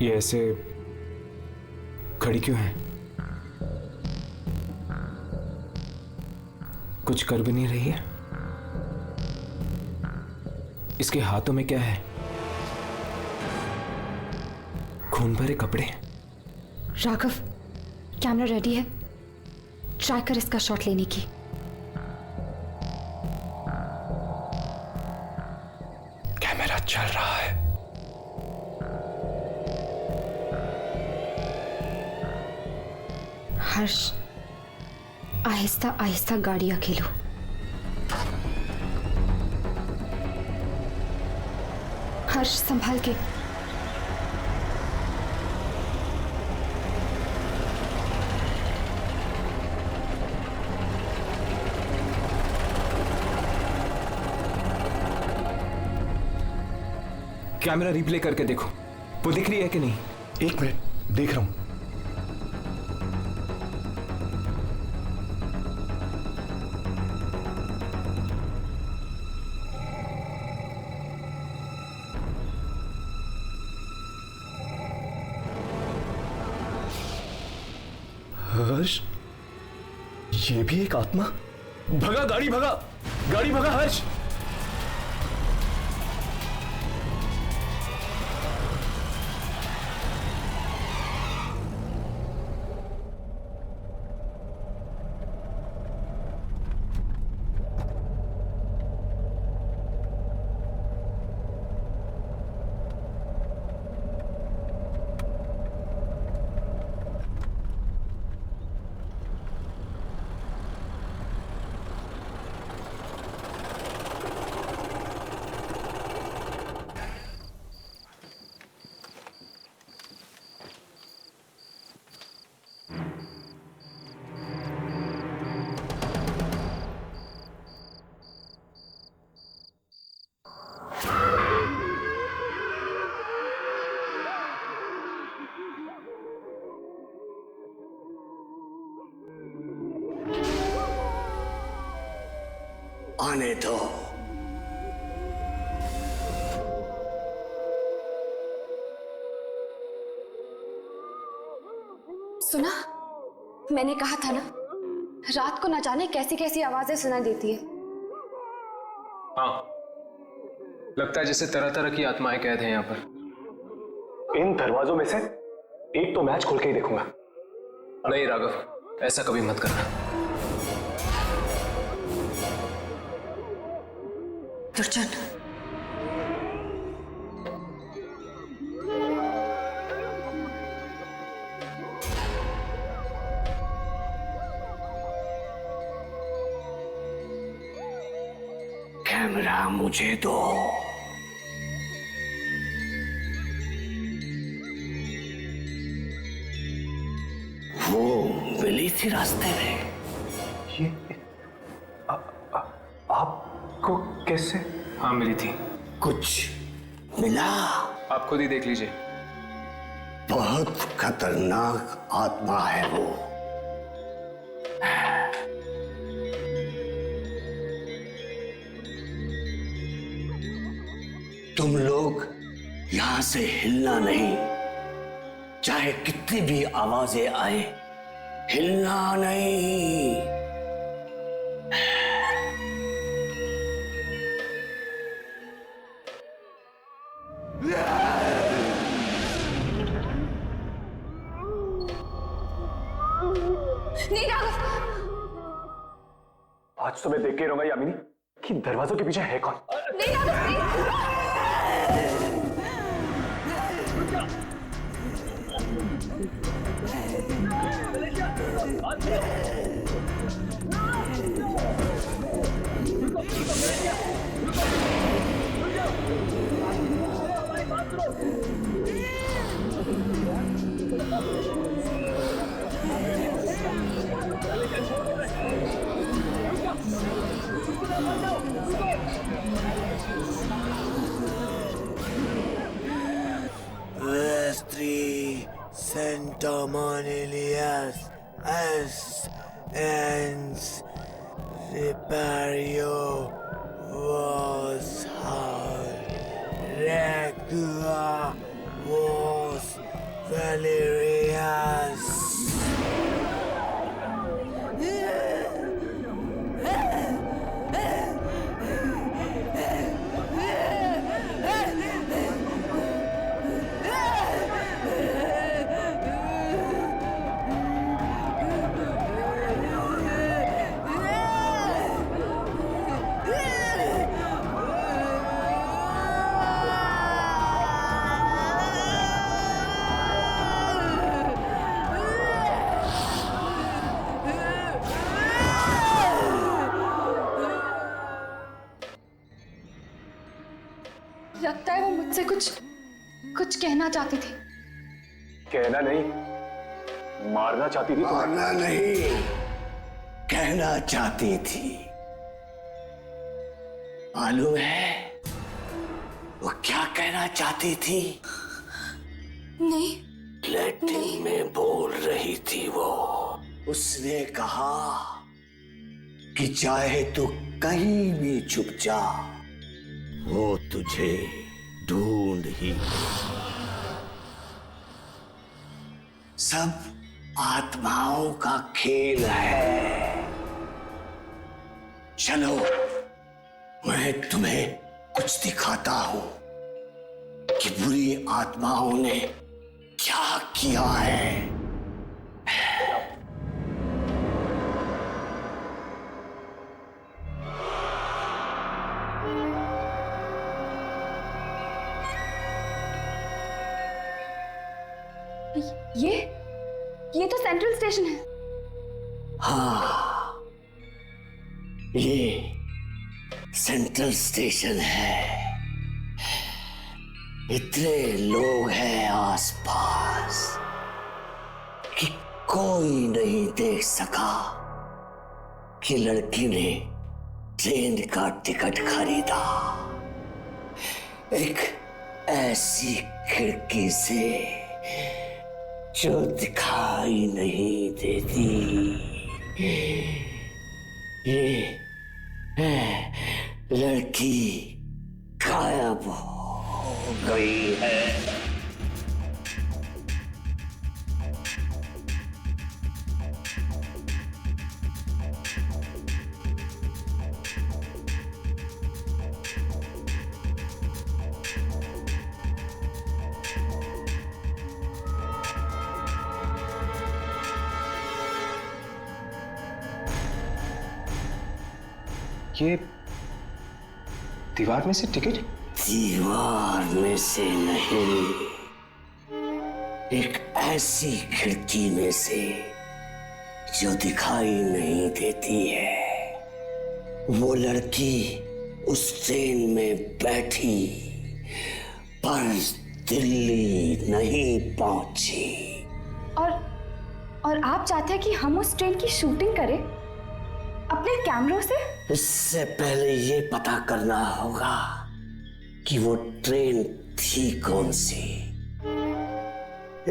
ये ऐसे खड़ी क्यों है? कुछ कर भी नहीं रही है। इसके हाथों में क्या है? खून भरे कपड़े। राघव, कैमरा रेडी है, ट्राई कर इसका शॉट लेने की। कैमरा चल रहा है। हर्ष, आहिस्ता आहिस्ता गाड़ियां खेलो। हर्ष, संभाल के। कैमरा रिप्ले करके देखो, वो दिख रही है कि नहीं? एक मिनट, देख रहा हूं। हर्ष, ये भी एक आत्मा? भगा गाड़ी, भगा गाड़ी, भगा हर्ष। आने दो। सुना? मैंने कहा था ना, रात को न जाने कैसी कैसी आवाजें सुनाई देती है। हाँ, लगता है जैसे तरह तरह की आत्माएं कैद हैं यहाँ पर। इन दरवाजों में से एक तो मैच खोल के ही देखूंगा। नहीं राघव, ऐसा कभी मत करना। दुर्जन, कैमरा मुझे दो। वो मिली थी रास्ते में। ये आपको कैसे? हाँ मिली थी। कुछ मिला? आप खुद ही देख लीजिए। बहुत खतरनाक आत्मा है वो। तुम लोग यहां से हिलना नहीं, चाहे कितनी भी आवाजें आए, हिलना नहीं। नहीं राघव। आज तो मैं देख के रहूंगा यामिनी कि दरवाजों के पीछे है कौन। नहीं राघव, नहीं। Vestri Centomonilias as ens Ripario was hard. Regua was वेलेरियस। लगता है वो मुझसे कुछ कहना चाहती थी। कहना नहीं, मारना चाहती थी। मारना नहीं, कहना चाहती थी। मालूम है वो क्या कहना चाहती थी? नहीं। लैटिन में बोल रही थी वो। उसने कहा कि चाहे तू कहीं भी छुप जा, वो तुझे ढूंढ ही। सब आत्माओं का खेल है। चलो मैं तुम्हें कुछ दिखाता हूं कि बुरी आत्माओं ने क्या किया है। ये तो सेंट्रल स्टेशन है। हाँ, ये सेंट्रल स्टेशन है। इतने लोग हैं आसपास कि कोई नहीं देख सका कि लड़की ने ट्रेन का टिकट खरीदा। एक ऐसी खिड़की से जो दिखाई नहीं देती। ये लड़की गायब हो गई है। ये दीवार में से टिकट? दीवार में से नहीं, एक ऐसी खिड़की में से जो दिखाई नहीं देती है। वो लड़की उस ट्रेन में बैठी पर दिल्ली नहीं पहुंची। और आप चाहते हैं कि हम उस ट्रेन की शूटिंग करें अपने कैमरों से? इससे पहले ये पता करना होगा कि वो ट्रेन थी कौन सी।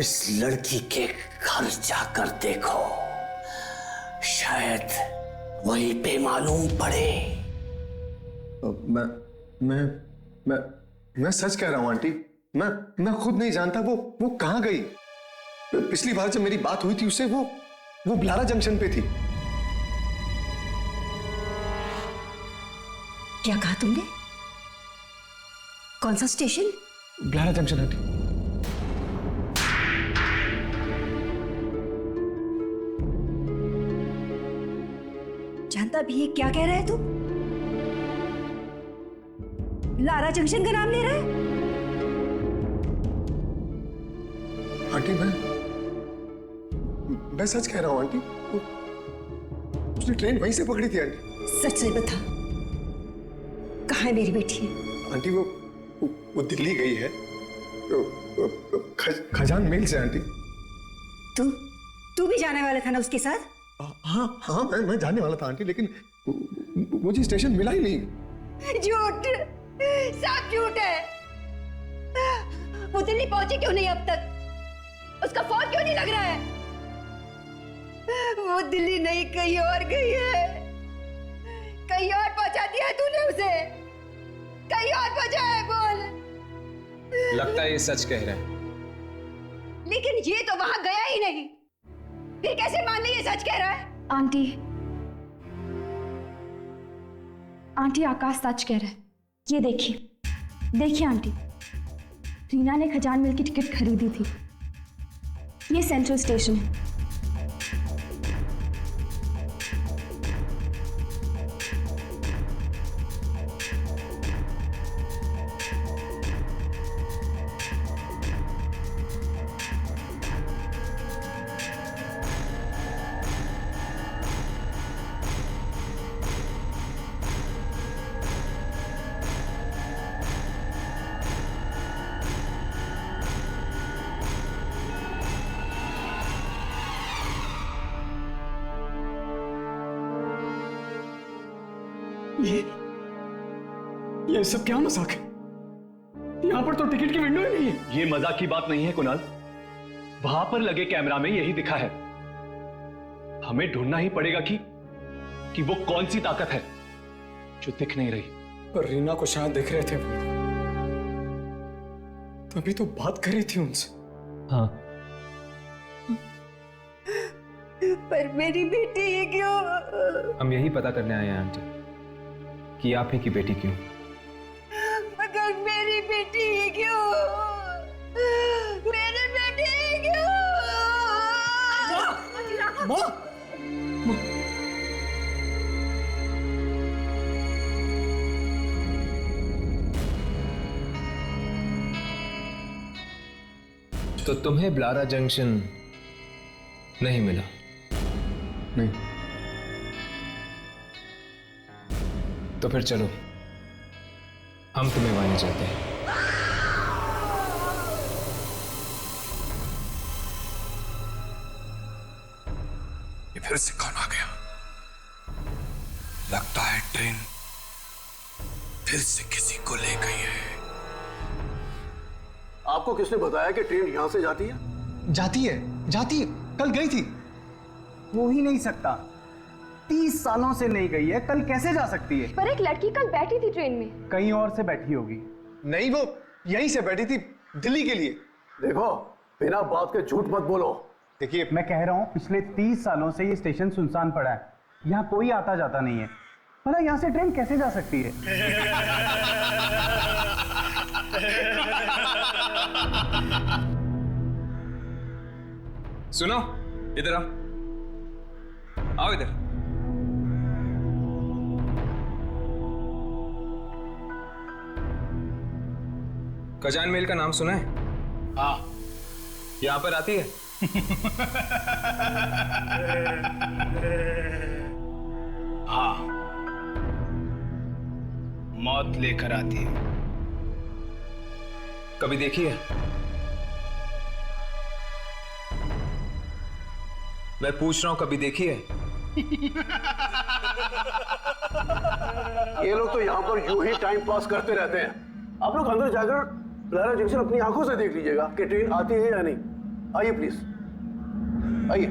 इस लड़की के घर जाकर देखो, शायद वहीं पे मालूम पड़े। मैं सच कह रहा हूं आंटी। मैं खुद नहीं जानता वो कहां गई। पिछली बार जब मेरी बात हुई थी उससे वो बिलारा जंक्शन पे थी। क्या कहा तुमने? कौन सा स्टेशन? बिलारा junction aunty. जानता भी है क्या कह रहा है तू? लारा जंक्शन का नाम ले रहा है? आंटी मैं सच कह रहा हूं आंटी। उसने ट्रेन वहीं से पकड़ी थी आंटी। सच सच बता, कहाँ है मेरी बेटी? आंटी वो दिल्ली गई है खजान मेल से आंटी। तू भी जाने वाला था ना उसके साथ? हाँ मैं जाने वाला था आंटी, लेकिन मुझे स्टेशन मिला ही नहीं। झूठ, सब झूठ है। वो दिल्ली पहुंची क्यों नहीं अब तक? उसका फोन क्यों नहीं लग रहा है? वो दिल्ली नहीं कहीं और गई है। कहीं और पहुंचा दिया है तूने उसे? कहीं और पहुंचा है? बोल। लगता है ये सच कह रहे हैं। लेकिन ये तो वहां गया ही नहीं। फिर कैसे मान ले ये सच कह रहा है? आंटी, आंटी आकाश सच कह रहा है। ये देखिए, देखिए आंटी, रीना ने खजान मिल की टिकट खरीदी थी। ये सेंट्रल स्टेशन है। ये सब क्या मजाक है? यहां पर तो टिकट की विंडो ही नहीं है। ये मजाक की बात नहीं है कुणाल, वहां पर लगे कैमरा में यही दिखा है। हमें ढूंढना ही पड़ेगा कि वो कौन सी ताकत है जो दिख नहीं रही। पर रीना को शायद दिख रहे थे वो, तभी तो बात करी थी उनसे। हाँ, पर मेरी बेटी ये क्यों? हम यही पता करने आए हैं आंटी कि आप ही की बेटी क्यों। मगर मेरी बेटी ये क्यों? मेरी बेटी ये क्यों? तो तुम्हें ब्लारा जंक्शन नहीं मिला? नहीं। तो फिर चलो, हम तुम्हें वहां ले जाते हैं। ये फिर से कौन आ गया? लगता है ट्रेन फिर से किसी को ले गई है। आपको किसने बताया कि ट्रेन यहां से जाती है? जाती है, जाती है, कल गई थी। हो ही नहीं सकता, 30 सालों से नहीं गई है, कल कैसे जा सकती है? पर एक लड़की कल बैठी थी ट्रेन में। कहीं और से बैठी होगी। नहीं, वो यहीं से बैठी थी, दिल्ली के लिए। देखो, बिना बात के झूठ मत बोलो। देखिए, मैं कह रहा हूं पिछले 30 सालों से ये स्टेशन सुनसान पड़ा है, यहाँ कोई आता जाता नहीं है। भला यहाँ से ट्रेन कैसे जा सकती है? सुनो, इधर आओ, आओ इधर। खजान मेल का नाम सुना है? हाँ। यहां पर आती है? हाँ, मौत लेकर आती है। कभी देखी है? मैं पूछ रहा हूं, कभी देखी है? ये लोग तो यहाँ पर यूं ही टाइम पास करते रहते हैं। आप लोग अंदर जाकर ब्लारा जंक्शन अपनी आंखों से देख लीजिएगा कि ट्रेन आती है या नहीं। आइए प्लीज, आइए।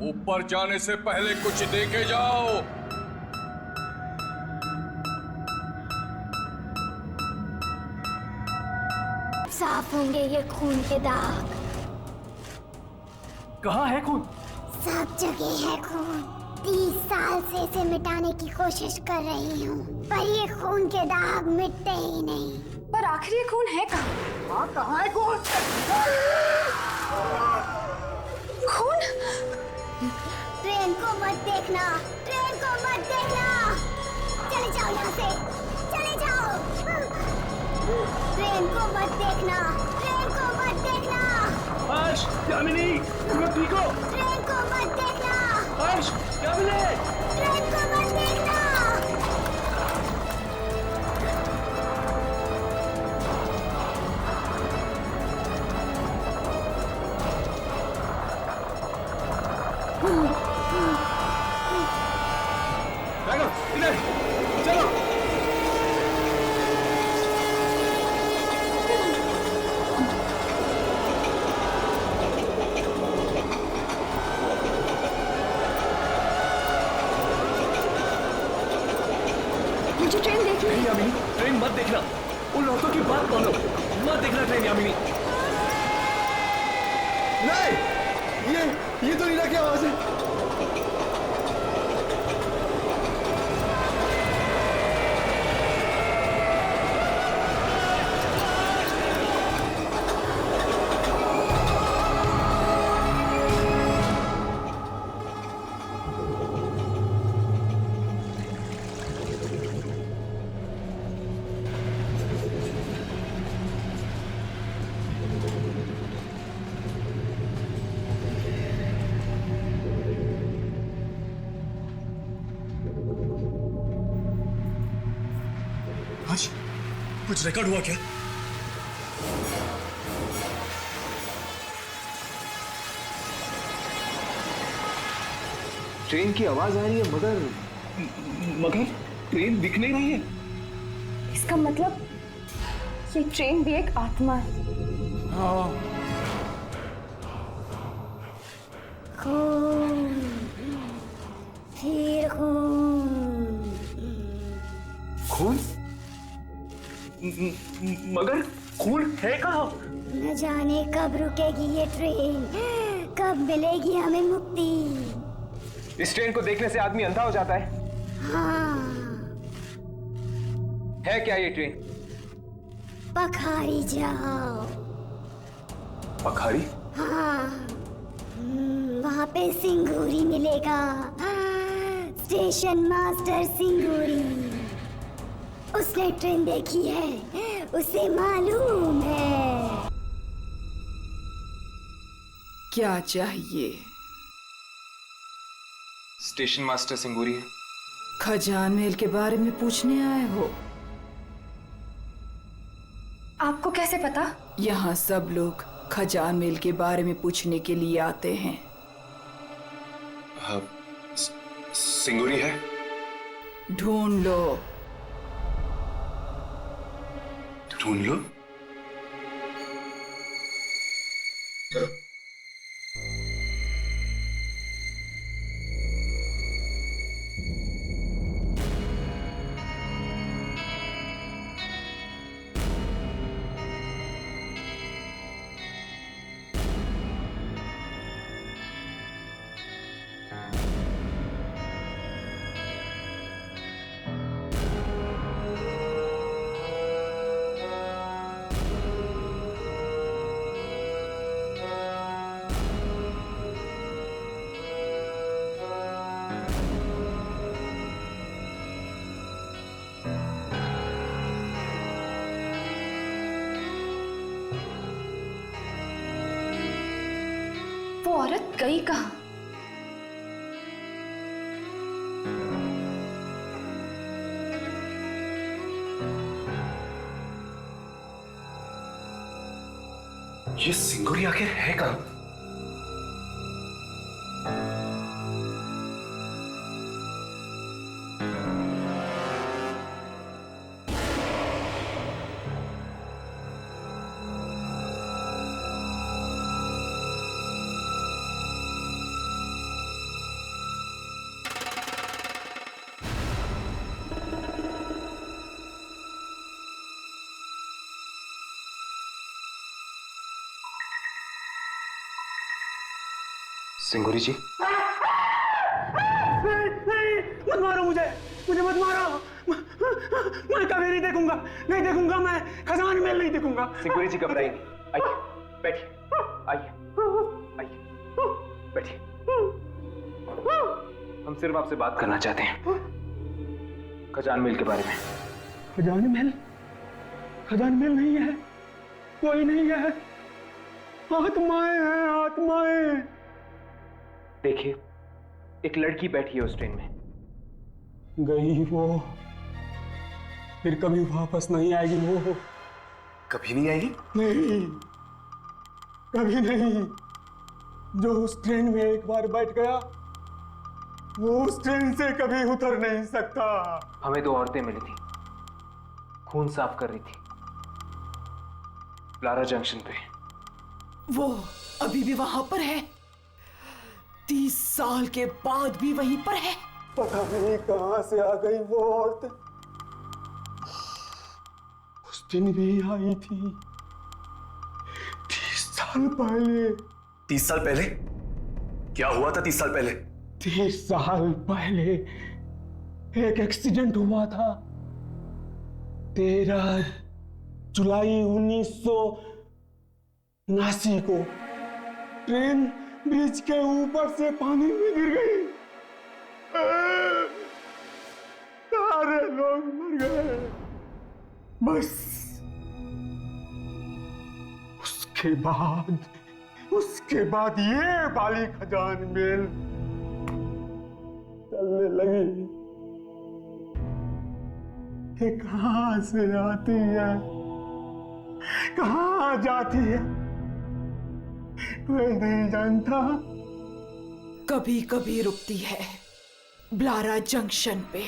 ऊपर जाने से पहले कुछ देखे जाओ। साफ होंगे ये खून के दाग। कहाँ है खून? सब जगह है खून। 30 साल से इसे मिटाने की कोशिश कर रही हूँ, पर ये खून के दाग मिटते ही नहीं। पर आखिर ये खून है कहाँ? हाँ, कहाँ है खून? खून? ट्रेन को मत देखना, ट्रेन को मत देखना। चले जाओ यहाँ से, चले जाओ। ट्रेन को मत देखना, ट्रेन को मत देखना। हर्ष, यामिनी, तुम ठीक हो? ट्रेन को मत देखना, हर्ष, यामिनी। ट्रेन को मत देखना। इधर चलो। मुझे ट्रेन देखनी है। नहीं यामिनी, ट्रेन मत देखना। उन लड़कों की बात मानो, मत देखना ट्रेन यामिनी। नहीं, ये तो रीना की आवाज है। आज कुछ रिकॉर्ड हुआ क्या? ट्रेन की आवाज आ रही है मगर ट्रेन दिख नहीं रही है। इसका मतलब ये ट्रेन भी एक आत्मा है। खून, फिर खून। मगर खून है कहाँ? न जाने कब रुकेगी ये ट्रेन, कब मिलेगी हमें मुक्ति। इस ट्रेन को देखने से आदमी अंधा हो जाता है। हाँ, है क्या ये ट्रेन? पखारी जाओ। पखारी? हाँ, वहाँ पे सिंगूरी मिलेगा, स्टेशन मास्टर सिंगूरी। उसने ट्रेन देखी है, उसे मालूम है। क्या चाहिए? स्टेशन मास्टर सिंगूरी है। खजान महल के बारे में पूछने आए हो? आपको कैसे पता? यहाँ सब लोग खजान महल के बारे में पूछने के लिए आते हैं। सिंगूरी है? ढूंढ लो। ढूंढ लो। वो औरत गई कहाँ? ये सिंगूरी आखिर है कहाँ? सिंगूरी जी? नहीं, मत मारो मुझे मत मारो। मैं कभी नहीं देखूंगा मैं खजान महल नहीं देखूंगा। सिंगूरी जी घबराइए, आइए बैठिए, आइए बैठिए। हम सिर्फ आपसे बात करना चाहते हैं खजान महल के बारे में। खजान महल नहीं है, कोई नहीं है, आत्माएं हैं, आत्माएं। देखिए, एक लड़की बैठी है उस ट्रेन में। गई वो, फिर कभी वापस नहीं आएगी वो। कभी नहीं आएगी? नहीं, कभी नहीं। जो उस ट्रेन में एक बार बैठ गया, वो उस ट्रेन से कभी उतर नहीं सकता। हमें दो औरतें मिली थी, खून साफ कर रही थी लारा जंक्शन पे। वो अभी भी वहां पर है? 30 साल के बाद भी वहीं पर है? पता नहीं कहां से आ गई वो औरत। दिन भी आई थी 30 साल पहले। 30 साल पहले? क्या हुआ था 30 साल पहले? 30 साल पहले एक एक्सीडेंट हुआ था। 13 जुलाई 1979 को ट्रेन ब्रिज के ऊपर से पानी में गिर गई। सारे लोग मर गए। बस उसके बाद ये बाली खजान मेल चलने लगी कि कहां से आती है, कहां जाती है, कोई नहीं जानता। कभी कभी रुकती है ब्लारा जंक्शन पे।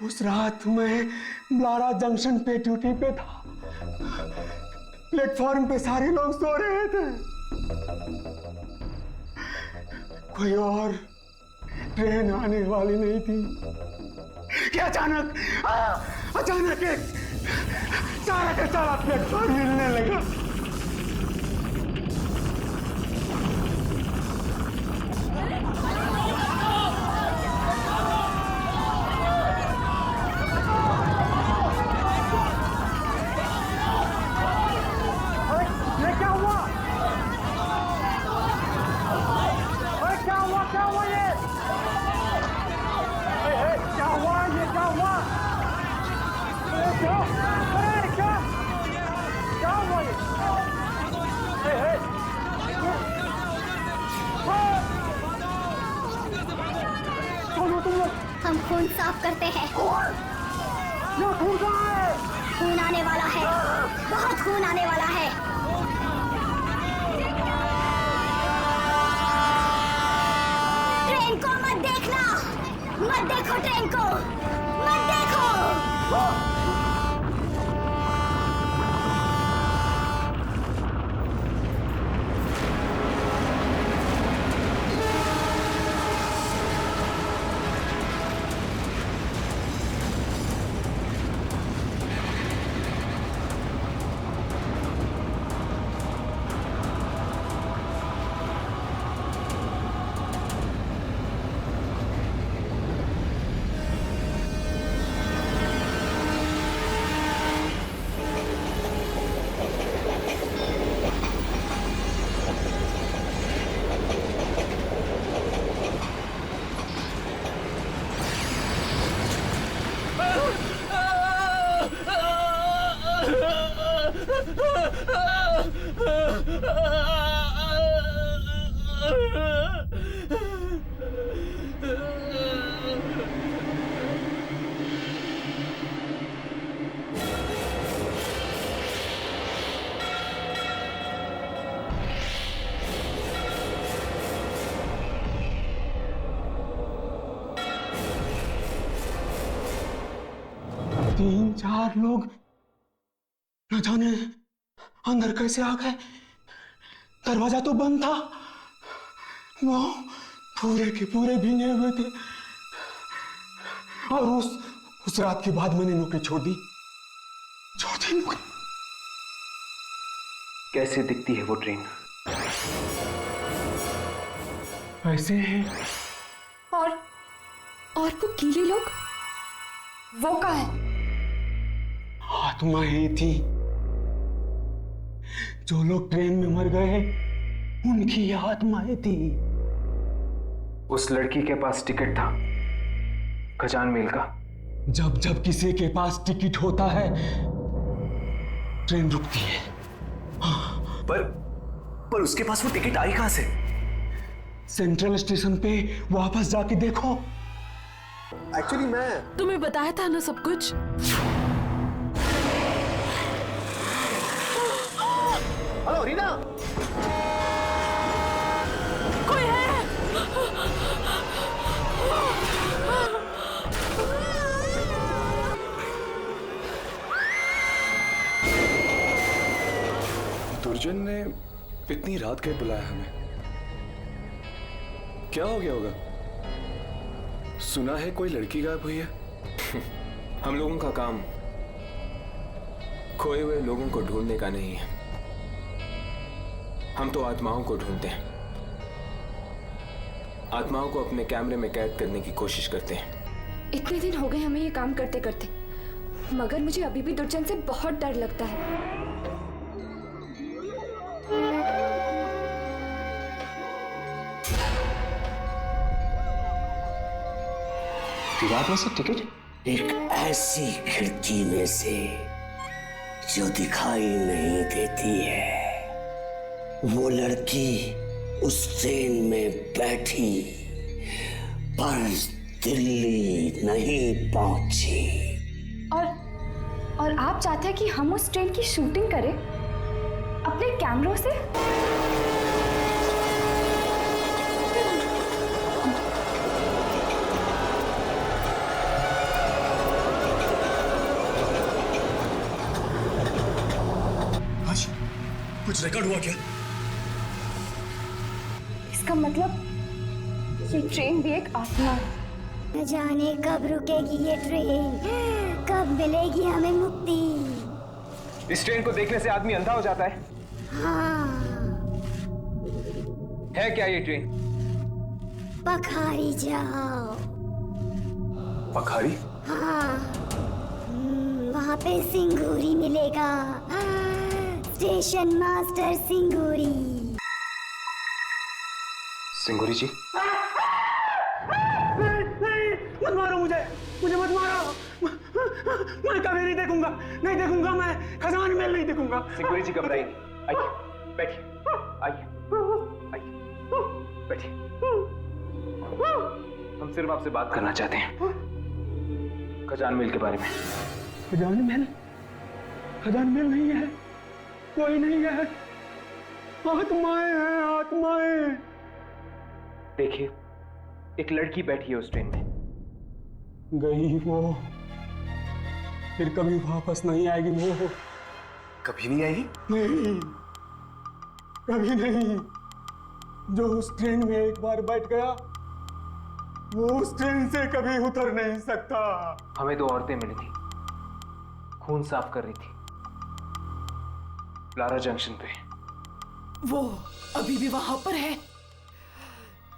उस रात में ब्लारा जंक्शन पे ड्यूटी पे था। प्लेटफॉर्म पे सारे लोग सो रहे थे। कोई और ट्रेन आने वाली नहीं थी कि अचानक एक सारा का सारा प्लेटफॉर्म हिलने लगा। हम खून साफ करते हैं। खून आने वाला है, बहुत खून आने वाला है। ट्रेन को मत देखना, मत देखो ट्रेन को, मत देखो। तीन चार लोग न जाने अंदर कैसे आ गए। दरवाजा तो बंद था। वो पूरे के पूरे भीगे हुए थे। और उस रात के बाद मैंने नौकरी छोड़ दी नौकरी। कैसे दिखती है वो ट्रेन? ऐसे है। और वो कीले लोग, वो कहाँ है? आत्माएं थी। जो लोग ट्रेन में मर गए उनकी आत्माएं थी। उस लड़की के पास टिकट था खजान मेल का। जब किसी के पास टिकट होता है ट्रेन रुकती है। पर उसके पास वो टिकट आई कहां से? सेंट्रल स्टेशन पे वापस जाके देखो। एक्चुअली मैं तुम्हें बताया था ना सब कुछ। हेलो रीना, कोई है? दुर्जन ने इतनी रात के बुलाया हमें। क्या हो गया होगा? सुना है कोई लड़की गायब हुई है। हम लोगों का काम खोए हुए लोगों को ढूंढने का नहीं है, हम तो आत्माओं को ढूंढते हैं। आत्माओं को अपने कैमरे में कैद करने की कोशिश करते हैं। इतने दिन हो गए हमें ये काम करते करते, मगर मुझे अभी भी दुर्जन से बहुत डर लगता है। दीवार में से टिकट? एक ऐसी खिड़की में से जो दिखाई नहीं देती है। वो लड़की उस ट्रेन में बैठी पर दिल्ली नहीं पहुंची। और आप चाहते हैं कि हम उस ट्रेन की शूटिंग करें अपने कैमरों से? आज कुछ रिकॉर्ड हुआ क्या? इसका मतलब ये ट्रेन भी एक आत्मा है। न जाने कब रुकेगी ये ट्रेन, कब मिलेगी हमें मुक्ति। इस ट्रेन को देखने से आदमी अंधा हो जाता है। हाँ, है क्या ये ट्रेन? पखारी जाओ। पखारी? हाँ, वहाँ पे सिंगूरी मिलेगा। Station master Singuri. सिंगूरी जी? मत मारो मुझे मत मारो। मैं कभी नहीं देखूंगा मैं खजान महल नहीं देखूंगा। सिंगूरी जी घबराइए, आइए बैठिए, आइए बैठिए। हम सिर्फ आपसे बात करना चाहते हैं खजान महल के बारे में। खजान महल नहीं है, कोई नहीं है, आत्माएं हैं, आत्माएं। देखिए, एक लड़की बैठी है उस ट्रेन में। गई वो, फिर कभी वापस नहीं आएगी वो। कभी नहीं आएगी? नहीं, कभी नहीं। जो उस ट्रेन में एक बार बैठ गया वो उस ट्रेन से कभी उतर नहीं सकता। हमें दो औरतें मिली थी, खून साफ कर रही थी लारा जंक्शन पे। वो अभी भी वहां पर है,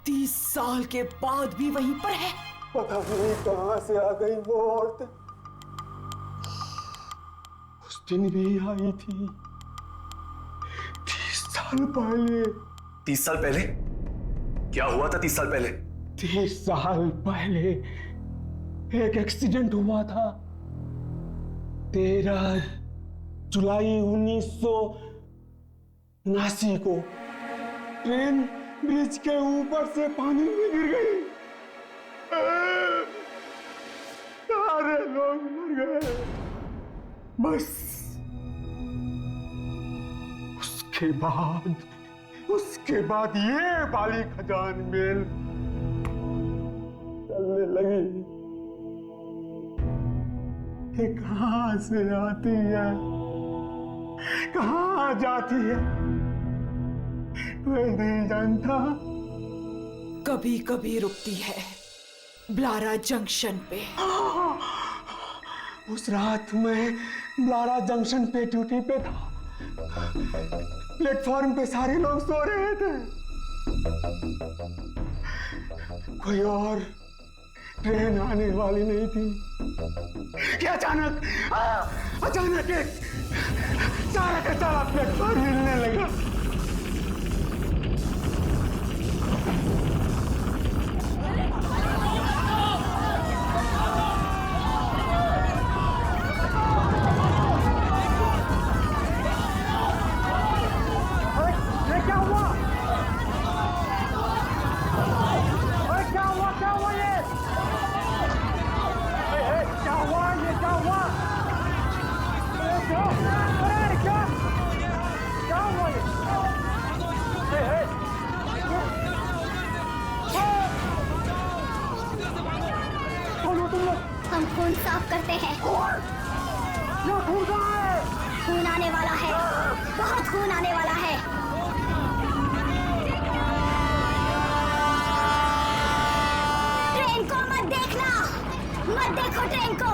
30 साल के बाद भी वहीं पर है। पता नहीं कहां से आ गई वो औरत। उस दिन भी आई थी 30 साल पहले। 30 साल पहले? क्या हुआ था 30 साल पहले? 30 साल पहले एक एक्सीडेंट हुआ था। 13 जुलाई 1979 को ट्रेन ब्रिज के ऊपर से पानी में गिर गई। सारे लोग मर गए। बस उसके बाद ये वाली खजान महल चलने लगी कि कहां से आती है, कहां जाती है, कोई नहीं जानता। कभी कभी रुकती है ब्लारा जंक्शन पे। उस रात मैं ब्लारा जंक्शन पे ड्यूटी पे था। प्लेटफॉर्म पे सारे लोग सो रहे थे। कोई और ट्रेन आने वाली नहीं थी कि अचानक एक सारा का सारा प्लेटफॉर्म हिलने लगा। हम खून साफ करते हैं। खून आने वाला है, बहुत खून आने वाला है। ट्रेन को मत देखना, मत देखो ट्रेन को,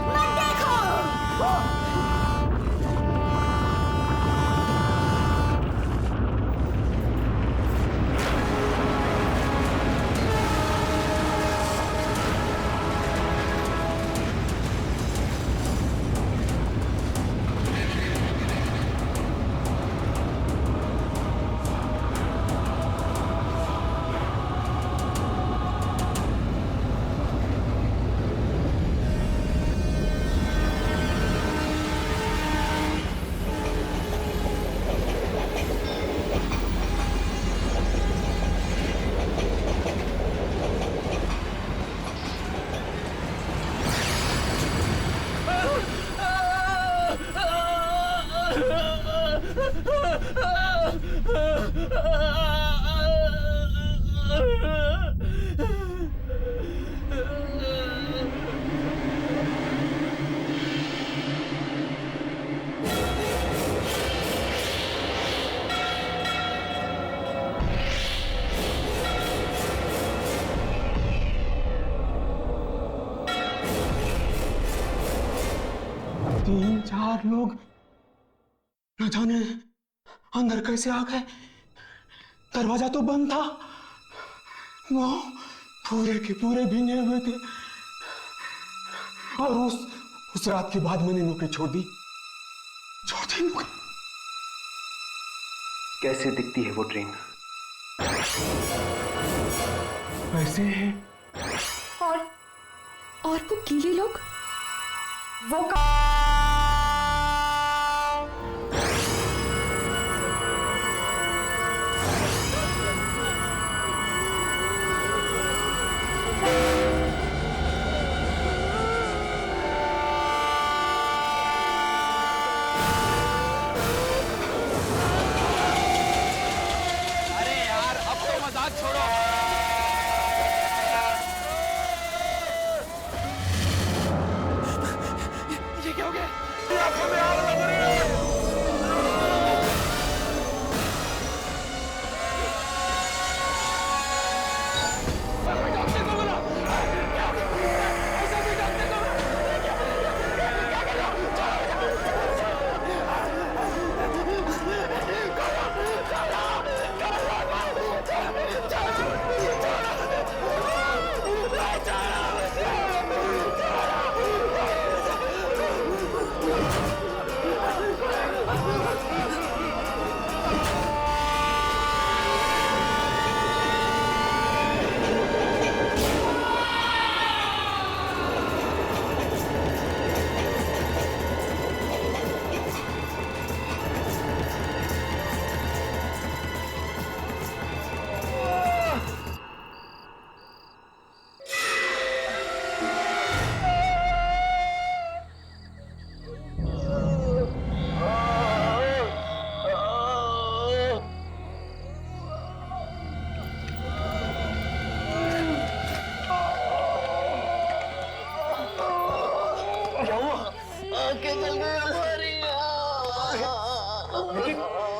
मत देखो। 3-4 लोग न जाने अंदर कैसे आ गए। दरवाजा तो बंद था, वो पूरे के पूरे भीगे हुए थे। और उस रात के बाद मैंने नौकरी छोड़ दी नौकरी। कैसे दिखती है वो ट्रेन? ऐसे है। और वो गीले लोग, वो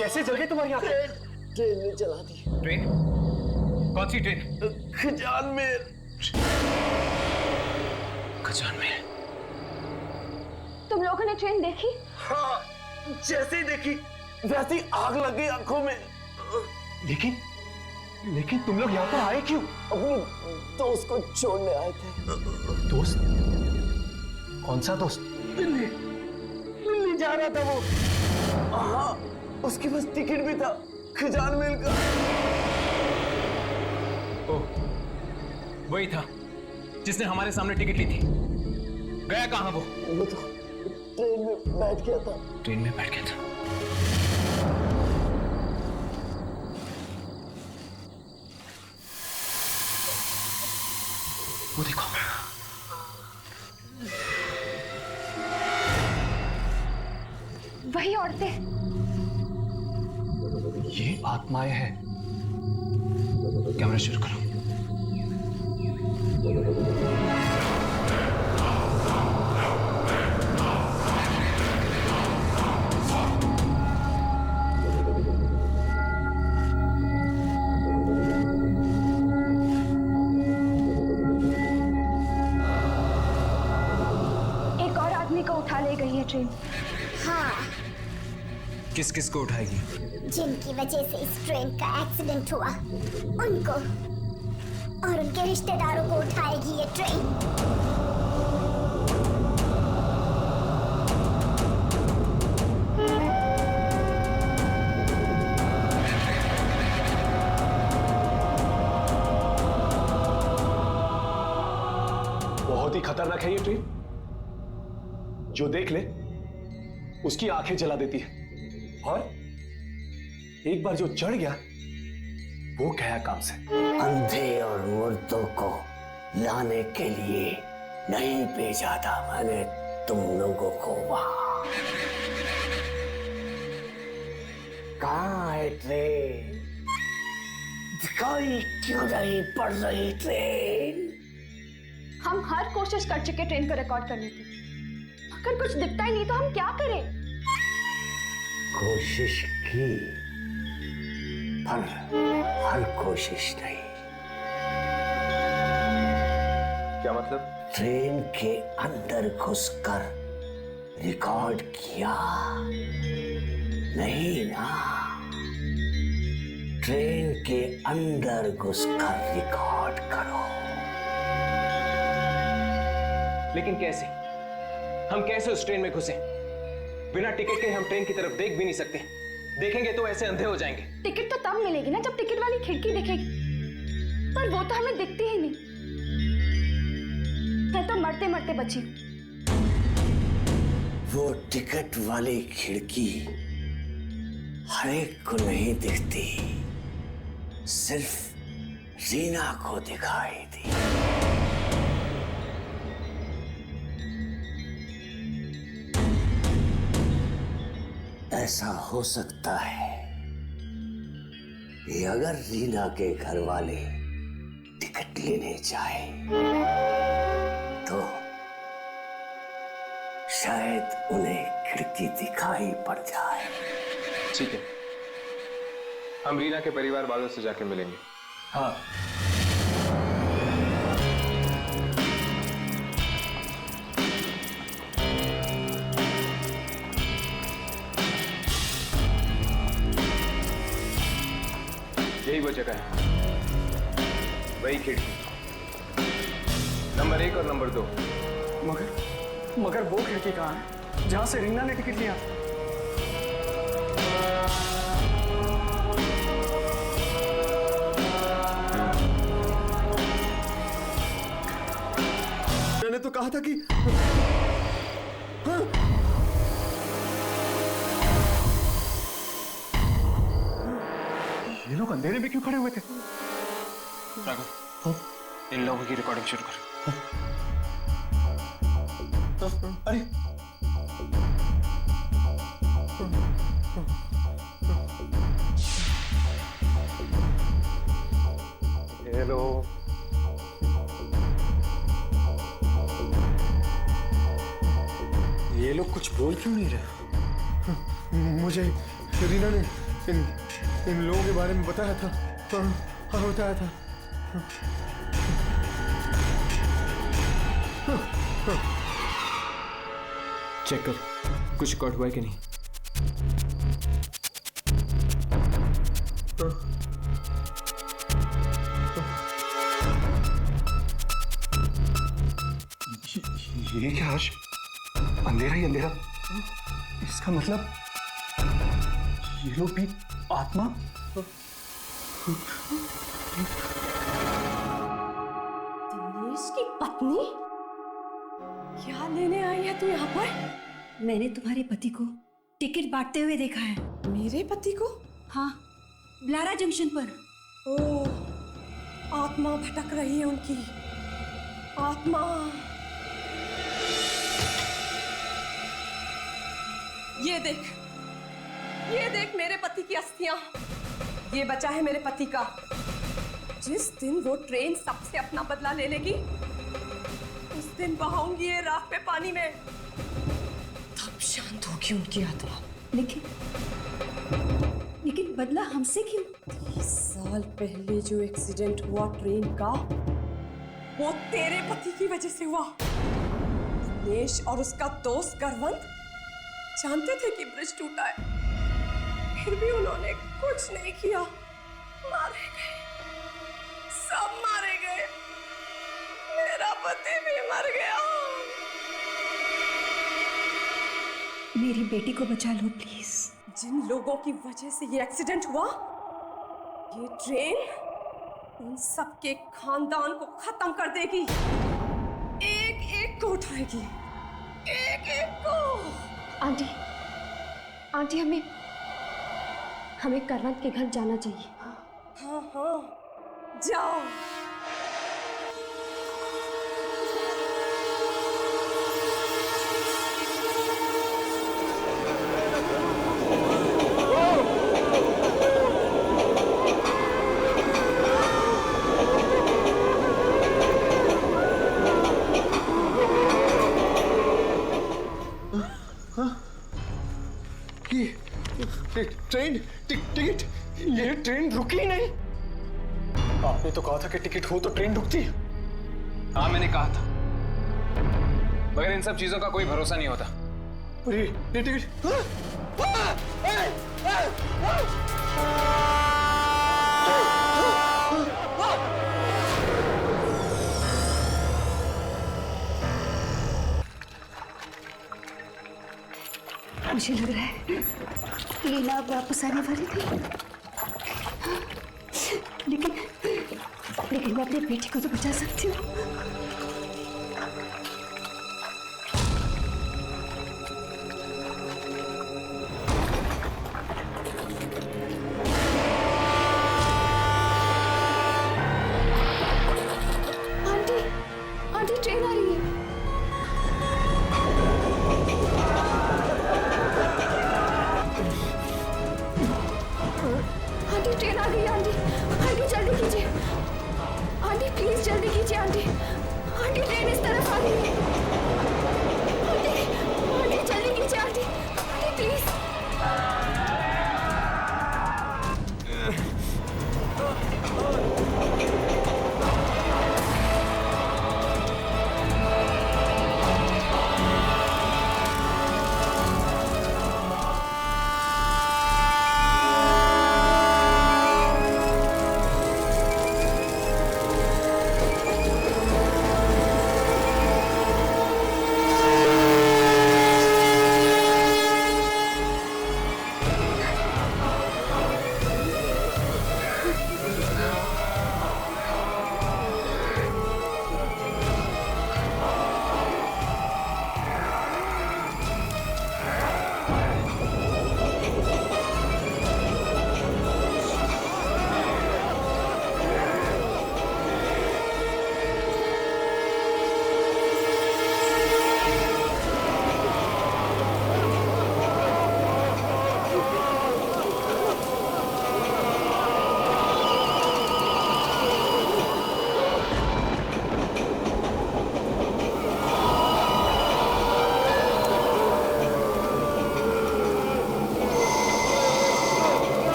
कैसे जल गई तुम्हारी आंखें? ट्रेन ने चला दी। ट्रेन? कौन सी ट्रेन? खजान में। खजान में? तुम लोगों ने ट्रेन देखी? हाँ, जैसे ही देखी वैसे ही आग लग गई आंखों में। लेकिन तुम लोग यहाँ पर आए क्यों? अपने दोस्त को छोड़ने आए थे। दोस्त? कौन सा दोस्त? दिल्ली जा रहा था वो। हाँ, उसके पास टिकट भी था खजान मिल का। ओह, वही था जिसने हमारे सामने टिकट ली थी। गया कहाँ वो? वो तो ट्रेन में बैठ गया था। ट्रेन में बैठ गया था। वो देखो, वही औरतें। ये आत्माएं हैं। कैमरा शुरू करो। एक और आदमी को उठा ले गई है ट्रेन। हाँ, किस किस को उठाएगी? जिनकी वजह से इस ट्रेन का एक्सीडेंट हुआ उनको और उनके रिश्तेदारों को उठाएगी ये ट्रेन। बहुत ही खतरनाक है ये ट्रेन। जो देख ले उसकी आंखें जला देती है, और एक बार जो चढ़ गया वो गया काम से। अंधे और मुर्दों को लाने के लिए नहीं भेजा था मैंने तुम लोगों को वहां। कहाँ है ट्रेन? दिखाई क्यों नहीं पड़ रही ट्रेन? हम हर कोशिश कर चुके ट्रेन को रिकॉर्ड करने की, अगर कुछ दिखता ही नहीं तो हम क्या करें? कोशिश की पर हर कोशिश नहीं। क्या मतलब? ट्रेन के अंदर घुसकर रिकॉर्ड किया नहीं ना, ट्रेन के अंदर घुसकर रिकॉर्ड करो। लेकिन कैसे? हम कैसे उस ट्रेन में घुसे? बिना टिकट के हम ट्रेन की तरफ देख भी नहीं सकते। देखेंगे तो ऐसे अंधे हो जाएंगे। टिकट तो तब मिलेगी ना जब टिकट वाली खिड़की दिखेगी, पर वो तो हमें दिखती ही नहीं। मैं तो मरते मरते बची। वो टिकट वाली खिड़की हर एक को नहीं दिखती, सिर्फ रीना को दिखाई दी। ऐसा हो सकता है कि अगर रीना के घर वाले टिकट लेने जाए तो शायद उन्हें खिड़की दिखाई पड़ जाए। ठीक है, हम रीना के परिवार वालों से जाके मिलेंगे। हाँ, यही वो जगह है, वही खिड़की, नंबर 1 और नंबर 2। मगर वो खिड़की कहाँ है जहां से रीना ने टिकट लिया? मैंने तो कहा था कि हाँ? ये लोग अंधेरे में क्यों खड़े हुए थे? राघव, इन लोगों की रिकॉर्डिंग शुरू कर। अरे हेलो, ये लोग कुछ बोल क्यों नहीं रहे? मुझे रीना ने इन लोगों के बारे में बताया था। हाँ, बताया था। चेक कर, कुछ रिकॉर्ड हुआ है कि नहीं। ये क्या आज अंधेरा ही अंधेरा? इसका मतलब ये लोग भी आत्मा? दिनेश की पत्नी? क्या लेने आई है तू यहाँ पर? मैंने तुम्हारे पति को टिकट बांटते हुए देखा है। मेरे पति को? हाँ, ब्लारा जंक्शन पर। ओह, आत्मा भटक रही है उनकी। आत्मा। ये देख मेरे पति की अस्थियां। ये बचा है मेरे पति का। जिस दिन वो ट्रेन सबसे अपना बदला ले लेगी, उस दिन बहाऊंगी ये राख पे पानी में, तब शांत होगी उनकी आत्मा। लेकिन बदला हमसे क्यों? 30 साल पहले जो एक्सीडेंट हुआ ट्रेन का, वो तेरे पति की वजह से हुआ। दिनेश और उसका दोस्त करवंत जानते थे कि ब्रिज टूटा है, फिर भी उन्होंने कुछ नहीं किया। मारे गए, सब मारे गए। मेरा पति भी मर गया। मेरी बेटी को बचा लो प्लीज। जिन लोगों की वजह से ये एक्सीडेंट हुआ, ये ट्रेन उन सबके खानदान को खत्म कर देगी। एक एक को उठाएगी, एक एक को। आंटी, हमें करवंत के घर जाना चाहिए। हाँ, जाओ। ट्रेन टिकट, ये ट्रेन रुकी नहीं। आपने तो कहा था कि टिकट हो तो ट्रेन रुकती। हाँ, मैंने कहा था, मगर इन सब चीजों का कोई भरोसा नहीं होता। ये टिकट मुझे लग रहा है लीला अब वापस आने वाली थी, लेकिन मैं अपनी बेटी को तो बचा सकती हूँ। आंटी ट्रेन आ रही है। आंटी ट्रेन आ गई। आंटी आंटी जल्दी कीजिए। आंटी प्लीज जल्दी कीजिए। आंटी आंटी ट्रेन इस तरफ आ रही है। आंटी आंटी जल्दी कीजिए। Aunty aunty please.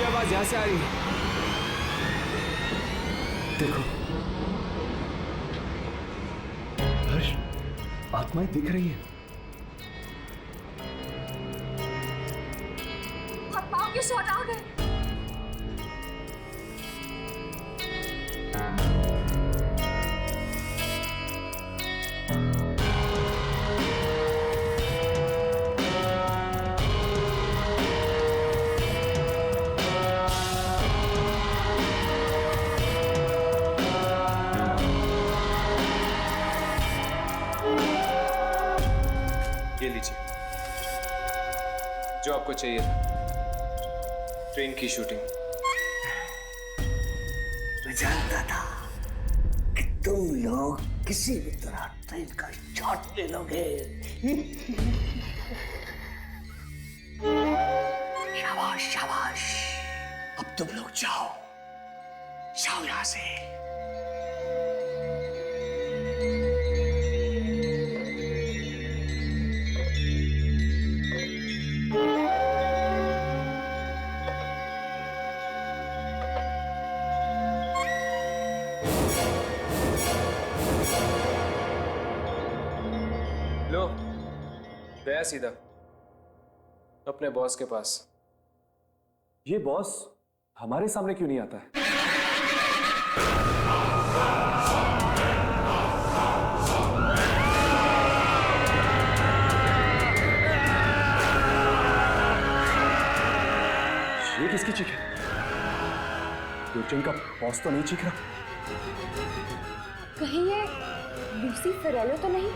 आवाज यहां से आ रही है। देखो हर्ष, आत्माएं दिख रही हैं। आत्माओं के शॉट आ गए। जो आपको चाहिए था, ट्रेन की शूटिंग। मैं जानता था कि तुम लोग किसी भी तरह ट्रेन का शॉट ले लोगे। शाबाश शाबाश, अब तुम लोग जाओ, जाओ यहां से। लो, गया सीधा अपने बॉस के पास। ये बॉस हमारे सामने क्यों नहीं आता है? ये किसकी चीख है? दुर्जन का बॉस तो नहीं चीख रहा। कहीं ये लूसी फेरेलो तो नहीं?